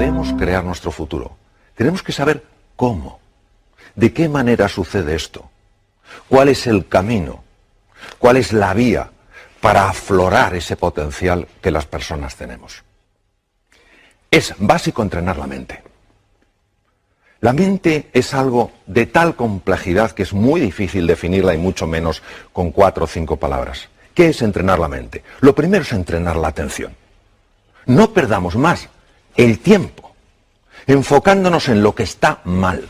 queremos crear nuestro futuro, tenemos que saber cómo, de qué manera sucede esto, cuál es el camino, cuál es la vía para aflorar ese potencial que las personas tenemos. Es básico entrenar la mente. La mente es algo de tal complejidad que es muy difícil definirla y mucho menos con 4 o 5 palabras. ¿Qué es entrenar la mente? Lo primero es entrenar la atención. No perdamos más el tiempo enfocándonos en lo que está mal.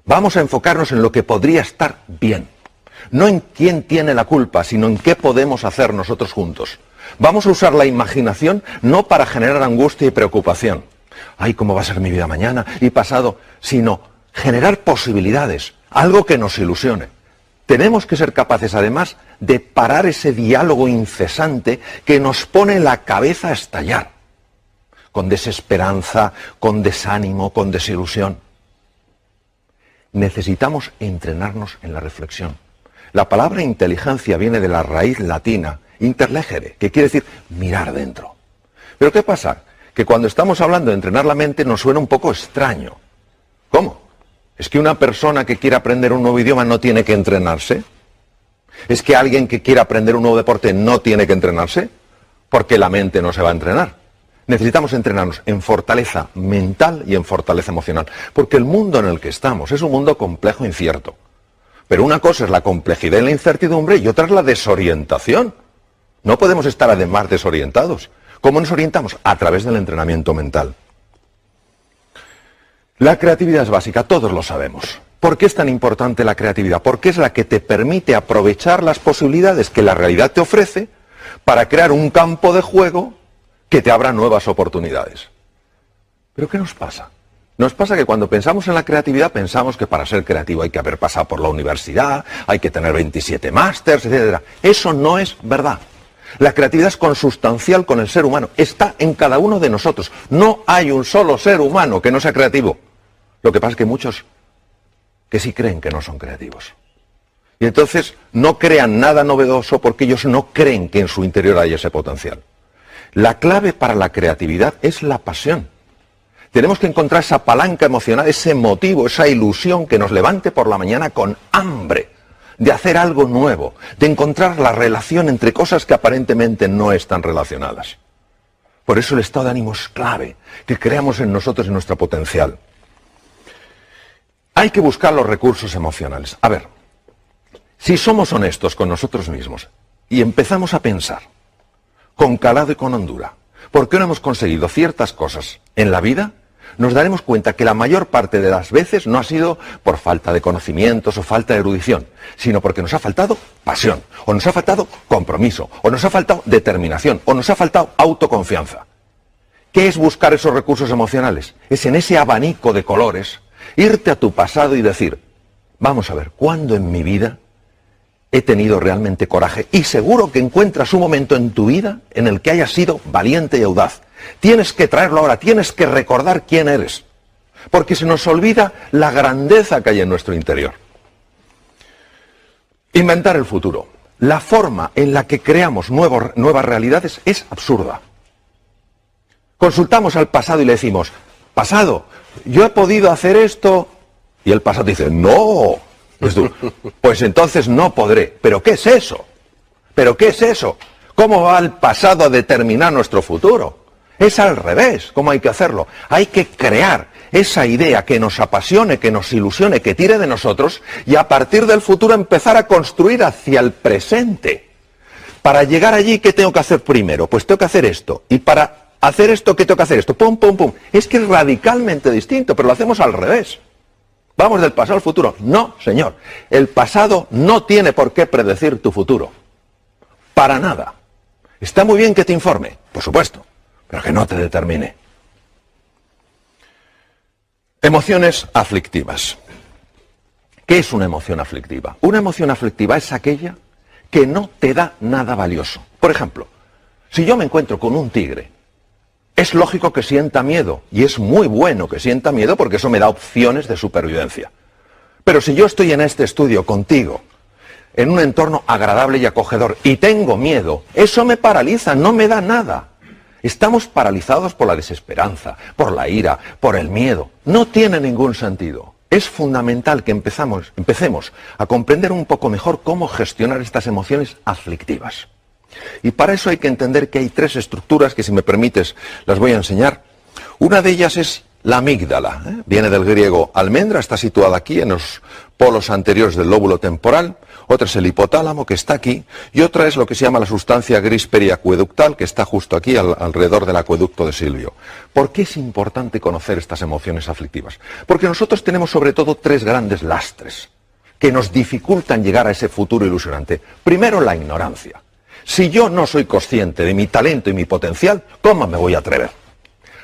Vamos a enfocarnos en lo que podría estar bien. No en quién tiene la culpa, sino en qué podemos hacer nosotros juntos. Vamos a usar la imaginación no para generar angustia y preocupación. Ay, ¿cómo va a ser mi vida mañana y pasado? Sino generar posibilidades, algo que nos ilusione. Tenemos que ser capaces, además, de parar ese diálogo incesante que nos pone la cabeza a estallar, con desesperanza, con desánimo, con desilusión. Necesitamos entrenarnos en la reflexión. La palabra inteligencia viene de la raíz latina, interlegere, que quiere decir mirar dentro. Pero ¿qué pasa? Que cuando estamos hablando de entrenar la mente nos suena un poco extraño. ¿Cómo? ¿Es que una persona que quiere aprender un nuevo idioma no tiene que entrenarse? ¿Es que alguien que quiere aprender un nuevo deporte no tiene que entrenarse? Porque la mente no se va a entrenar. Necesitamos entrenarnos en fortaleza mental y en fortaleza emocional. Porque el mundo en el que estamos es un mundo complejo e incierto. Pero una cosa es la complejidad y la incertidumbre y otra es la desorientación. No podemos estar además desorientados. ¿Cómo nos orientamos? A través del entrenamiento mental. La creatividad es básica, todos lo sabemos. ¿Por qué es tan importante la creatividad? Porque es la que te permite aprovechar las posibilidades que la realidad te ofrece para crear un campo de juego que te abra nuevas oportunidades. ¿Pero qué nos pasa? Nos pasa que cuando pensamos en la creatividad pensamos que para ser creativo hay que haber pasado por la universidad, hay que tener 27 másters, etc. Eso no es verdad. La creatividad es consustancial con el ser humano, está en cada uno de nosotros. No hay un solo ser humano que no sea creativo. Lo que pasa es que muchos que sí creen que no son creativos. Y entonces no crean nada novedoso porque ellos no creen que en su interior hay ese potencial. La clave para la creatividad es la pasión. Tenemos que encontrar esa palanca emocional, ese motivo, esa ilusión que nos levante por la mañana con hambre de hacer algo nuevo, de encontrar la relación entre cosas que aparentemente no están relacionadas. Por eso el estado de ánimo es clave, que creamos en nosotros y en nuestro potencial. Hay que buscar los recursos emocionales. A ver, si somos honestos con nosotros mismos y empezamos a pensar con calado y con hondura, ¿por qué no hemos conseguido ciertas cosas en la vida? Nos daremos cuenta que la mayor parte de las veces no ha sido por falta de conocimientos o falta de erudición, sino porque nos ha faltado pasión, o nos ha faltado compromiso, o nos ha faltado determinación, o nos ha faltado autoconfianza. ¿Qué es buscar esos recursos emocionales? Es en ese abanico de colores, irte a tu pasado y decir, vamos a ver, ¿cuándo en mi vida he tenido realmente coraje? Y seguro que encuentras un momento en tu vida en el que hayas sido valiente y audaz. Tienes que traerlo ahora, tienes que recordar quién eres, porque se nos olvida la grandeza que hay en nuestro interior. Inventar el futuro. La forma en la que creamos nuevas realidades es absurda. Consultamos al pasado y le decimos, pasado, yo he podido hacer esto, y el pasado dice, no, pues entonces no podré. ¿Pero qué es eso? ¿Pero qué es eso? ¿Cómo va el pasado a determinar nuestro futuro? Es al revés, ¿cómo hay que hacerlo? Hay que crear esa idea que nos apasione, que nos ilusione, que tire de nosotros y a partir del futuro empezar a construir hacia el presente. Para llegar allí, ¿qué tengo que hacer primero? Pues tengo que hacer esto. Y para hacer esto, ¿qué tengo que hacer esto? Pum, pum, pum. Es que es radicalmente distinto, pero lo hacemos al revés. Vamos del pasado al futuro. No, señor. El pasado no tiene por qué predecir tu futuro. Para nada. Está muy bien que te informe, por supuesto, pero que no te determine. Emociones aflictivas. ¿Qué es una emoción aflictiva? Una emoción aflictiva es aquella que no te da nada valioso. Por ejemplo, si yo me encuentro con un tigre, es lógico que sienta miedo, y es muy bueno que sienta miedo porque eso me da opciones de supervivencia. Pero si yo estoy en este estudio contigo, en un entorno agradable y acogedor, y tengo miedo, eso me paraliza, no me da nada. Estamos paralizados por la desesperanza, por la ira, por el miedo. No tiene ningún sentido. Es fundamental que empecemos a comprender un poco mejor cómo gestionar estas emociones aflictivas. Y para eso hay que entender que hay tres estructuras que, si me permites, las voy a enseñar. Una de ellas es la amígdala, viene del griego almendra, está situada aquí en los polos anteriores del lóbulo temporal. Otra es el hipotálamo, que está aquí, y otra es lo que se llama la sustancia gris periacueductal, que está justo aquí, alrededor del acueducto de Silvio. ¿Por qué es importante conocer estas emociones aflictivas? Porque nosotros tenemos sobre todo tres grandes lastres que nos dificultan llegar a ese futuro ilusionante. Primero, la ignorancia. Si yo no soy consciente de mi talento y mi potencial, ¿cómo me voy a atrever?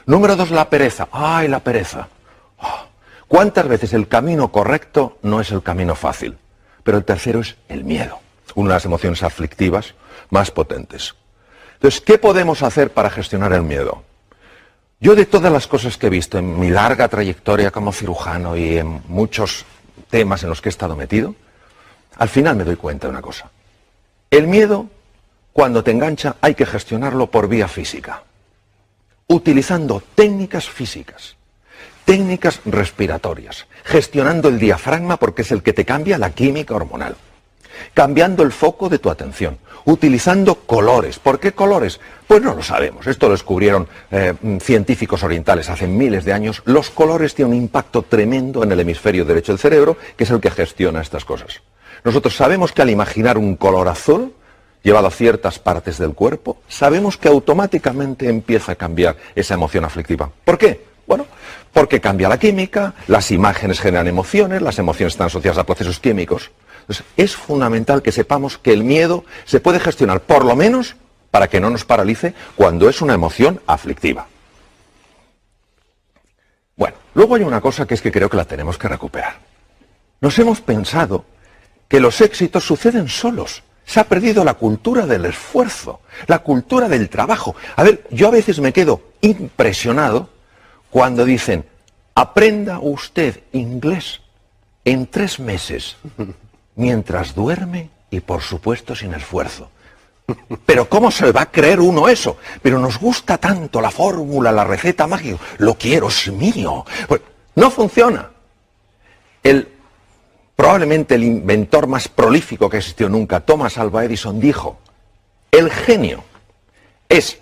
Número dos, la pereza. ¡Ay, la pereza! ¿Cuántas veces el camino correcto no es el camino fácil? Pero el tercero es el miedo, una de las emociones aflictivas más potentes. Entonces, ¿qué podemos hacer para gestionar el miedo? Yo, de todas las cosas que he visto en mi larga trayectoria como cirujano y en muchos temas en los que he estado metido, al final me doy cuenta de una cosa. El miedo, cuando te engancha, hay que gestionarlo por vía física, utilizando técnicas físicas, técnicas respiratorias, gestionando el diafragma porque es el que te cambia la química hormonal, cambiando el foco de tu atención, utilizando colores. ¿Por qué colores? Pues no lo sabemos. Esto lo descubrieron científicos orientales hace miles de años. Los colores tienen un impacto tremendo en el hemisferio derecho del cerebro, que es el que gestiona estas cosas. Nosotros sabemos que al imaginar un color azul llevado a ciertas partes del cuerpo, sabemos que automáticamente empieza a cambiar esa emoción aflictiva. ¿Por qué? Bueno, porque cambia la química, las imágenes generan emociones, las emociones están asociadas a procesos químicos. Entonces, es fundamental que sepamos que el miedo se puede gestionar, por lo menos, para que no nos paralice cuando es una emoción aflictiva. Bueno, luego hay una cosa que es que creo que la tenemos que recuperar. Nos hemos pensado que los éxitos suceden solos. Se ha perdido la cultura del esfuerzo, la cultura del trabajo. A ver, yo a veces me quedo impresionado cuando dicen, aprenda usted inglés en 3 meses, mientras duerme y por supuesto sin esfuerzo. Pero ¿cómo se va a creer uno eso? Pero nos gusta tanto la fórmula, la receta mágica, lo quiero, es mío. Pues no funciona. Probablemente el inventor más prolífico que existió nunca, Thomas Alva Edison, dijo, el genio es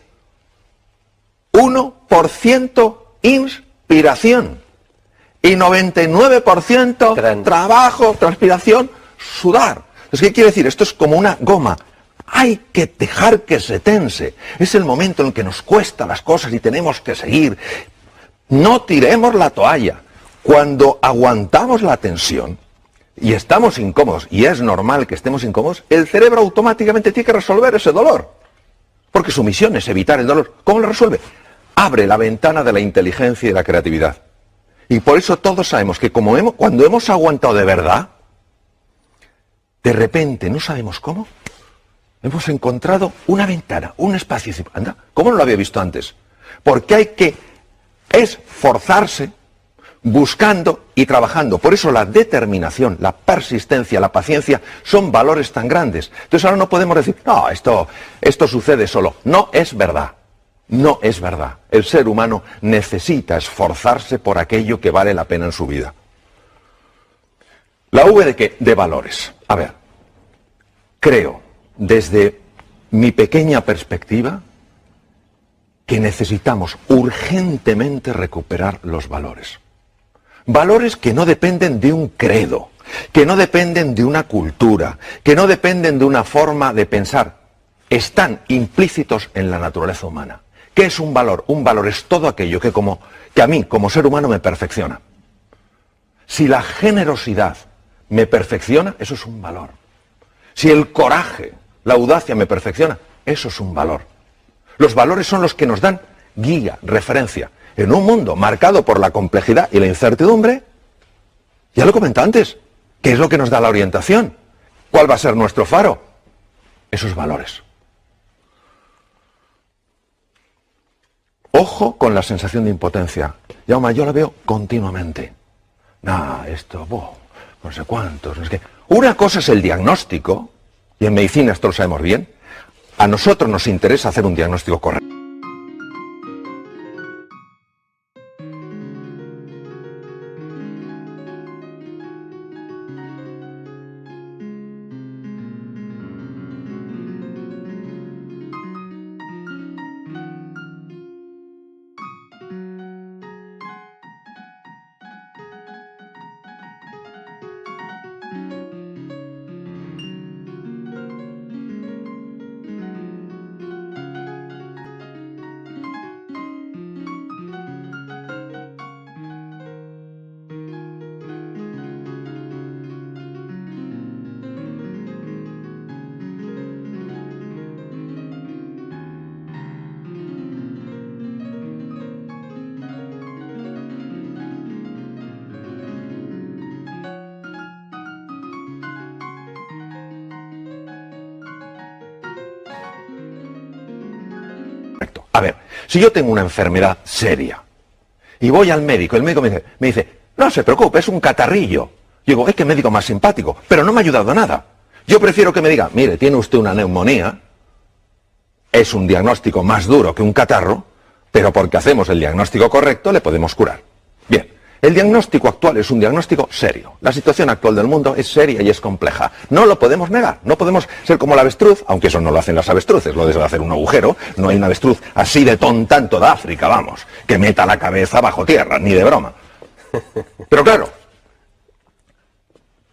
1% inspiración y 99% trabajo, transpiración, sudar. Entonces, ¿qué quiere decir? Esto es como una goma. Hay que dejar que se tense. Es el momento en que nos cuesta las cosas y tenemos que seguir. No tiremos la toalla. Cuando aguantamos la tensión y estamos incómodos, y es normal que estemos incómodos, el cerebro automáticamente tiene que resolver ese dolor. Porque su misión es evitar el dolor. ¿Cómo lo resuelve? Abre la ventana de la inteligencia y de la creatividad. Y por eso todos sabemos que cuando hemos aguantado de verdad, de repente, no sabemos cómo, hemos encontrado una ventana, un espacio. Anda, ¿cómo no lo había visto antes? Porque hay que esforzarse buscando y trabajando. Por eso la determinación, la persistencia, la paciencia son valores tan grandes. Entonces ahora no podemos decir, no, esto sucede solo. No es verdad. No es verdad. El ser humano necesita esforzarse por aquello que vale la pena en su vida. ¿La V de qué? De valores. A ver, creo, desde mi pequeña perspectiva, que necesitamos urgentemente recuperar los valores. Valores que no dependen de un credo, que no dependen de una cultura, que no dependen de una forma de pensar. Están implícitos en la naturaleza humana. ¿Qué es un valor? Un valor es todo aquello que a mí, como ser humano, me perfecciona. Si la generosidad me perfecciona, eso es un valor. Si el coraje, la audacia me perfecciona, eso es un valor. Los valores son los que nos dan guía, referencia. En un mundo marcado por la complejidad y la incertidumbre, ya lo comenté antes, ¿qué es lo que nos da la orientación? ¿Cuál va a ser nuestro faro? Esos valores. Ojo con la sensación de impotencia. Jaume, yo la veo continuamente. No sé cuántos, no sé qué. Una cosa es el diagnóstico, y en medicina esto lo sabemos bien. A nosotros nos interesa hacer un diagnóstico correcto. A ver, si yo tengo una enfermedad seria y voy al médico, el médico me dice, no se preocupe, es un catarrillo. Yo digo, es que médico más simpático, pero no me ha ayudado a nada. Yo prefiero que me diga, mire, tiene usted una neumonía, es un diagnóstico más duro que un catarro, pero porque hacemos el diagnóstico correcto le podemos curar. Bien, el diagnóstico actual es un diagnóstico serio. La situación actual del mundo es seria y es compleja. No lo podemos negar, no podemos ser como el avestruz, aunque eso no lo hacen las avestruces, lo de hacer un agujero, no hay un avestruz así de tonta en toda África, vamos, que meta la cabeza bajo tierra, ni de broma. Pero claro,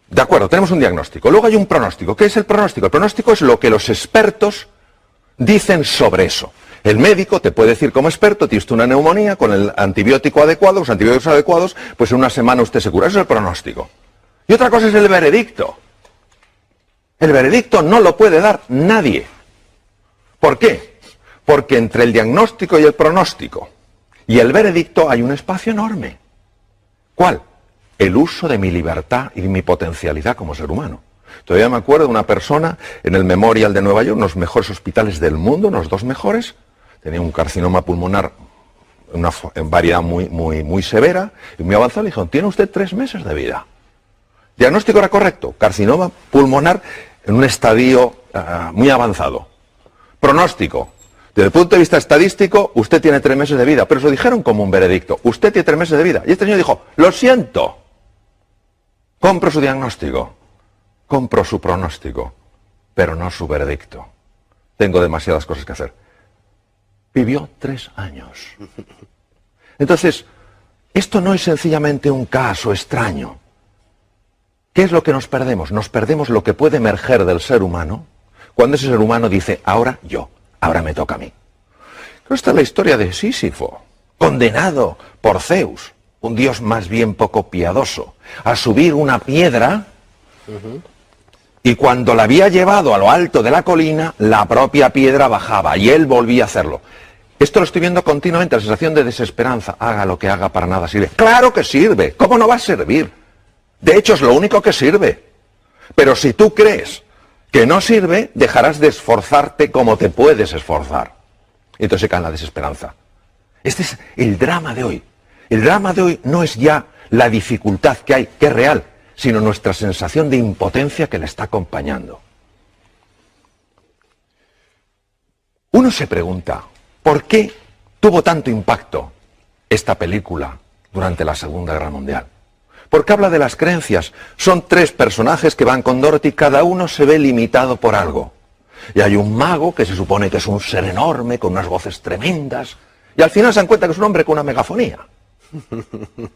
de acuerdo, tenemos un diagnóstico, luego hay un pronóstico. ¿Qué es el pronóstico? El pronóstico es lo que los expertos dicen sobre eso. El médico te puede decir como experto, tiene usted una neumonía, con el antibiótico adecuado, los antibióticos adecuados, pues en una semana usted se cura. Eso es el pronóstico. Y otra cosa es el veredicto. El veredicto no lo puede dar nadie. ¿Por qué? Porque entre el diagnóstico y el pronóstico y el veredicto hay un espacio enorme. ¿Cuál? El uso de mi libertad y de mi potencialidad como ser humano. Todavía me acuerdo de una persona en el Memorial de Nueva York, uno de los mejores hospitales del mundo, unos 2 mejores, tenía un carcinoma pulmonar, una variedad muy severa y muy avanzada. Le dijeron, tiene usted 3 meses de vida. Diagnóstico era correcto, carcinoma pulmonar en un estadio muy avanzado. Pronóstico, desde el punto de vista estadístico, usted tiene 3 meses de vida, pero se lo dijeron como un veredicto, usted tiene 3 meses de vida. Y este señor dijo, lo siento, compro su diagnóstico, compro su pronóstico, pero no su veredicto. Tengo demasiadas cosas que hacer. Vivió 3 años. Entonces, esto no es sencillamente un caso extraño. ¿Qué es lo que nos perdemos? Nos perdemos lo que puede emerger del ser humano cuando ese ser humano dice, ahora yo, ahora me toca a mí. Esta es la historia de Sísifo, condenado por Zeus, un dios más bien poco piadoso, a subir una piedra. Y cuando la había llevado a lo alto de la colina, la propia piedra bajaba y él volvía a hacerlo. Esto lo estoy viendo continuamente, la sensación de desesperanza. Haga lo que haga, para nada sirve. ¡Claro que sirve! ¿Cómo no va a servir? De hecho, es lo único que sirve. Pero si tú crees que no sirve, dejarás de esforzarte como te puedes esforzar. Y entonces se cae en la desesperanza. Este es el drama de hoy. El drama de hoy no es ya la dificultad que hay, que es real, sino nuestra sensación de impotencia que le está acompañando. Uno se pregunta, ¿por qué tuvo tanto impacto esta película durante la Segunda Guerra Mundial? Porque habla de las creencias. Son 3 personajes que van con Dorothy, cada uno se ve limitado por algo. Y hay un mago que se supone que es un ser enorme, con unas voces tremendas, y al final se dan cuenta que es un hombre con una megafonía.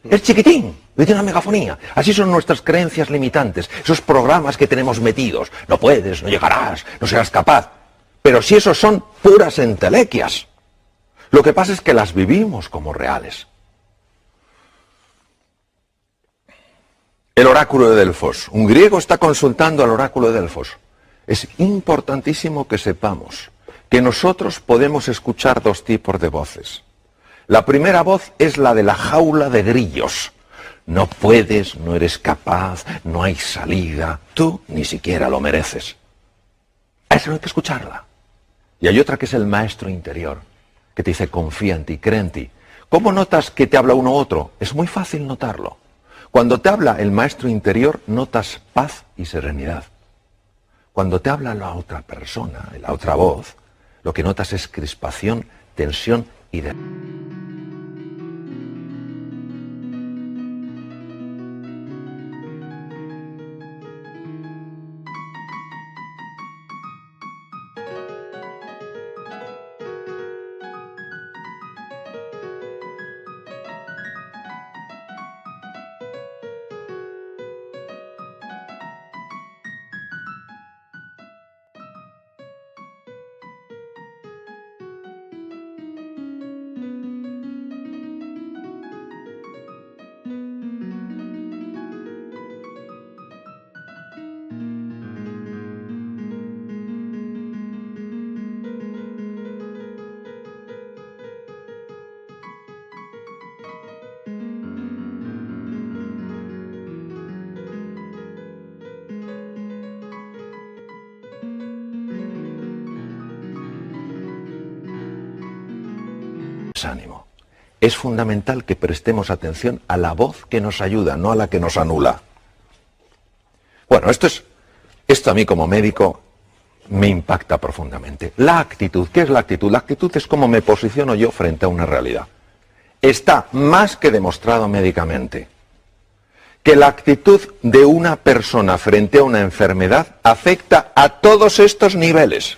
Es chiquitín, y tiene una megafonía. Así son nuestras creencias limitantes, esos programas que tenemos metidos. No puedes, no llegarás, no serás capaz. Pero si esos son puras entelequias. Lo que pasa es que las vivimos como reales. El oráculo de Delfos. Un griego está consultando al oráculo de Delfos. Es importantísimo que sepamos que nosotros podemos escuchar 2 tipos de voces. La primera voz es la de la jaula de grillos. No puedes, no eres capaz, no hay salida, tú ni siquiera lo mereces. A eso no hay que escucharla. Y hay otra que es el maestro interior, que te dice confía en ti, cree en ti. ¿Cómo notas que te habla uno u otro? Es muy fácil notarlo. Cuando te habla el maestro interior, notas paz y serenidad. Cuando te habla la otra persona, la otra voz, lo que notas es crispación, tensión y desánimo. Es fundamental que prestemos atención a la voz que nos ayuda, no a la que nos anula. Bueno, esto a mí como médico me impacta profundamente. La actitud, ¿qué es la actitud? La actitud es cómo me posiciono yo frente a una realidad. Está más que demostrado médicamente que la actitud de una persona frente a una enfermedad afecta a todos estos niveles.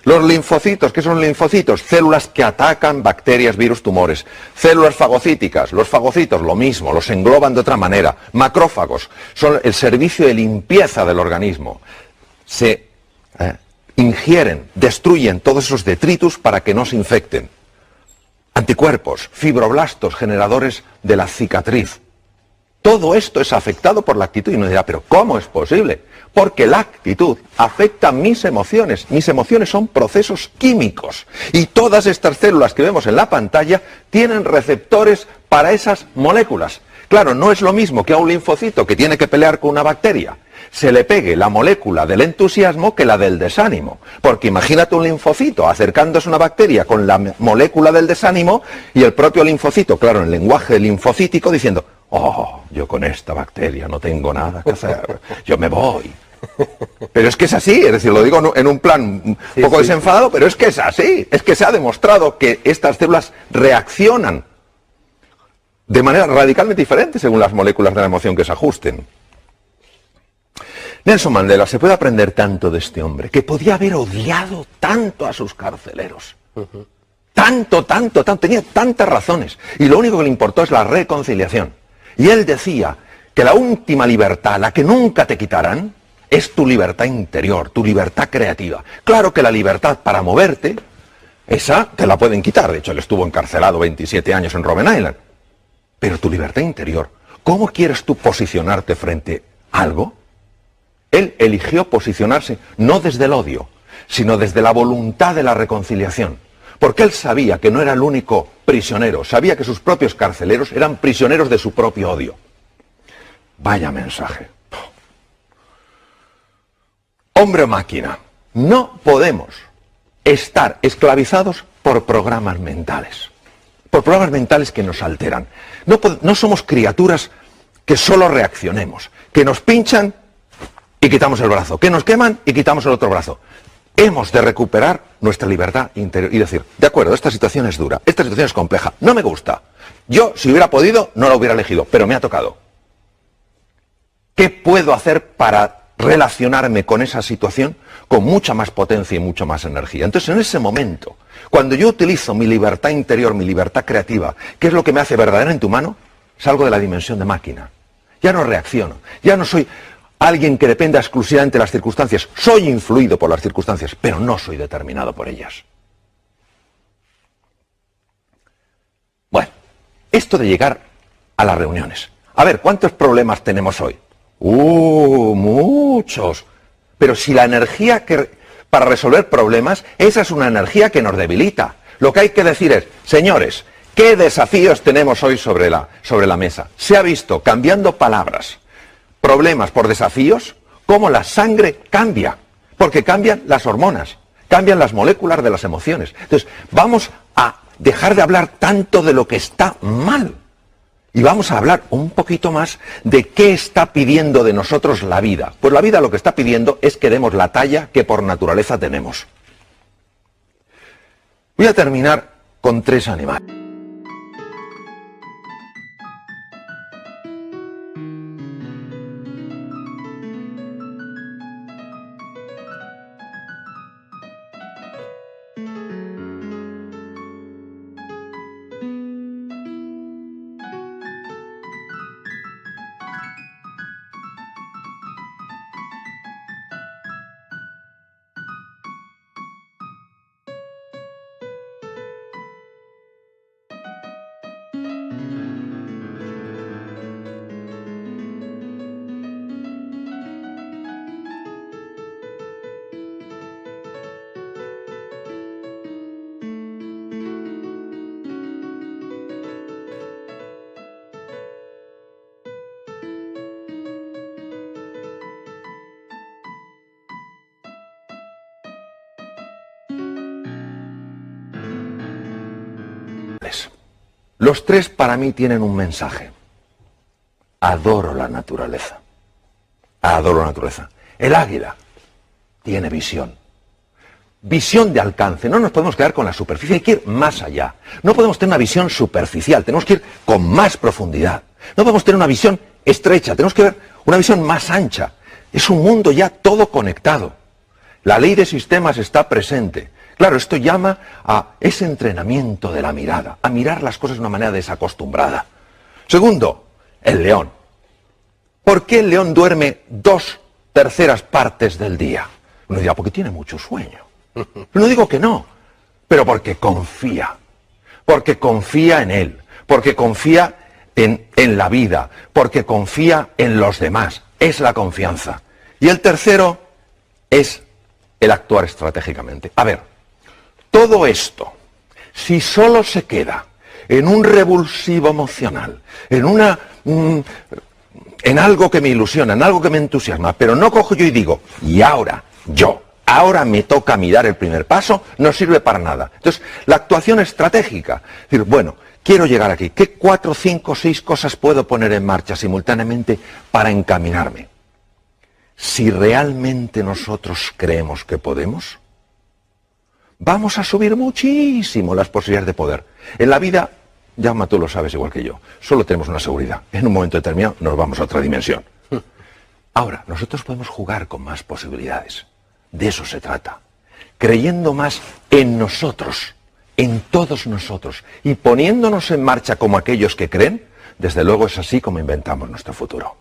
Los linfocitos, ¿qué son linfocitos? Células que atacan bacterias, virus, tumores. Células fagocíticas, los fagocitos, lo mismo, los engloban de otra manera. Macrófagos, son el servicio de limpieza del organismo. Se ingieren, destruyen todos esos detritus para que no se infecten. Anticuerpos, fibroblastos, generadores de la cicatriz. Todo esto es afectado por la actitud y uno dirá, pero ¿cómo es posible? Porque la actitud afecta mis emociones. Mis emociones son procesos químicos y todas estas células que vemos en la pantalla tienen receptores para esas moléculas. Claro, no es lo mismo que a un linfocito que tiene que pelear con una bacteria se le pegue la molécula del entusiasmo que la del desánimo. Porque imagínate un linfocito acercándose a una bacteria con la molécula del desánimo y el propio linfocito, claro, en el lenguaje linfocítico diciendo, oh, yo con esta bacteria no tengo nada que hacer, yo me voy. Pero es que es así, es decir, lo digo en un plan un poco desenfadado, pero es que es así, es que se ha demostrado que estas células reaccionan de manera radicalmente diferente según las moléculas de la emoción que se ajusten. Nelson Mandela, se puede aprender tanto de este hombre, que podía haber odiado tanto a sus carceleros. Tanto, tenía tantas razones. Y lo único que le importó es la reconciliación. Y él decía que la última libertad, la que nunca te quitarán, es tu libertad interior, tu libertad creativa. Claro que la libertad para moverte, esa te la pueden quitar. De hecho, él estuvo encarcelado 27 años en Robben Island. Pero tu libertad interior, ¿cómo quieres tú posicionarte frente a algo? Él eligió posicionarse no desde el odio, sino desde la voluntad de la reconciliación. Porque él sabía que no era el único prisionero, sabía que sus propios carceleros eran prisioneros de su propio odio. Vaya mensaje. Hombre o máquina, no podemos estar esclavizados por programas mentales. Por programas mentales que nos alteran. No somos criaturas que solo reaccionemos, que nos pinchan y quitamos el brazo, que nos queman y quitamos el otro brazo. Hemos de recuperar nuestra libertad interior y decir, de acuerdo, esta situación es dura, esta situación es compleja, no me gusta. Yo, si hubiera podido, no la hubiera elegido, pero me ha tocado. ¿Qué puedo hacer para relacionarme con esa situación con mucha más potencia y mucha más energía? Entonces, en ese momento, cuando yo utilizo mi libertad interior, mi libertad creativa, ¿qué es lo que me hace verdaderamente humano? Salgo de la dimensión de máquina. Ya no reacciono, ya no soy alguien que dependa exclusivamente de las circunstancias. Soy influido por las circunstancias, pero no soy determinado por ellas. Bueno, esto de llegar a las reuniones. A ver, ¿cuántos problemas tenemos hoy? Muchos. Pero si la energía para resolver problemas, esa es una energía que nos debilita. Lo que hay que decir es, señores, ¿qué desafíos tenemos hoy sobre la mesa? Se ha visto, cambiando palabras, problemas por desafíos, cómo la sangre cambia, porque cambian las hormonas, cambian las moléculas de las emociones. Entonces, vamos a dejar de hablar tanto de lo que está mal y vamos a hablar un poquito más de qué está pidiendo de nosotros la vida. Pues la vida lo que está pidiendo es que demos la talla que por naturaleza tenemos. Voy a terminar con 3 animales. Los tres para mí tienen un mensaje. Adoro la naturaleza. Adoro la naturaleza. El águila tiene visión. Visión de alcance. No nos podemos quedar con la superficie, hay que ir más allá. No podemos tener una visión superficial, tenemos que ir con más profundidad. No podemos tener una visión estrecha, tenemos que ver una visión más ancha. Es un mundo ya todo conectado. La ley de sistemas está presente. Claro, esto llama a ese entrenamiento de la mirada, a mirar las cosas de una manera desacostumbrada. Segundo, el león. ¿Por qué el león duerme 2/3 partes del día? Uno dirá, porque tiene mucho sueño. No digo que no, pero porque confía en él, porque confía en la vida, porque confía en los demás. Es la confianza. Y el tercero es el actuar estratégicamente. A ver, todo esto, si solo se queda en un revulsivo emocional, en algo que me ilusiona, en algo que me entusiasma, pero no cojo yo y digo, y ahora me toca a mí dar el primer paso, no sirve para nada. Entonces, la actuación estratégica, es decir, bueno, quiero llegar aquí, ¿qué 4, 5, 6 cosas puedo poner en marcha simultáneamente para encaminarme? Si realmente nosotros creemos que podemos, vamos a subir muchísimo las posibilidades de poder. En la vida, Jaume, tú lo sabes igual que yo, solo tenemos una seguridad. En un momento determinado nos vamos a otra dimensión. Ahora, nosotros podemos jugar con más posibilidades. De eso se trata. Creyendo más en nosotros, en todos nosotros, y poniéndonos en marcha como aquellos que creen, desde luego es así como inventamos nuestro futuro.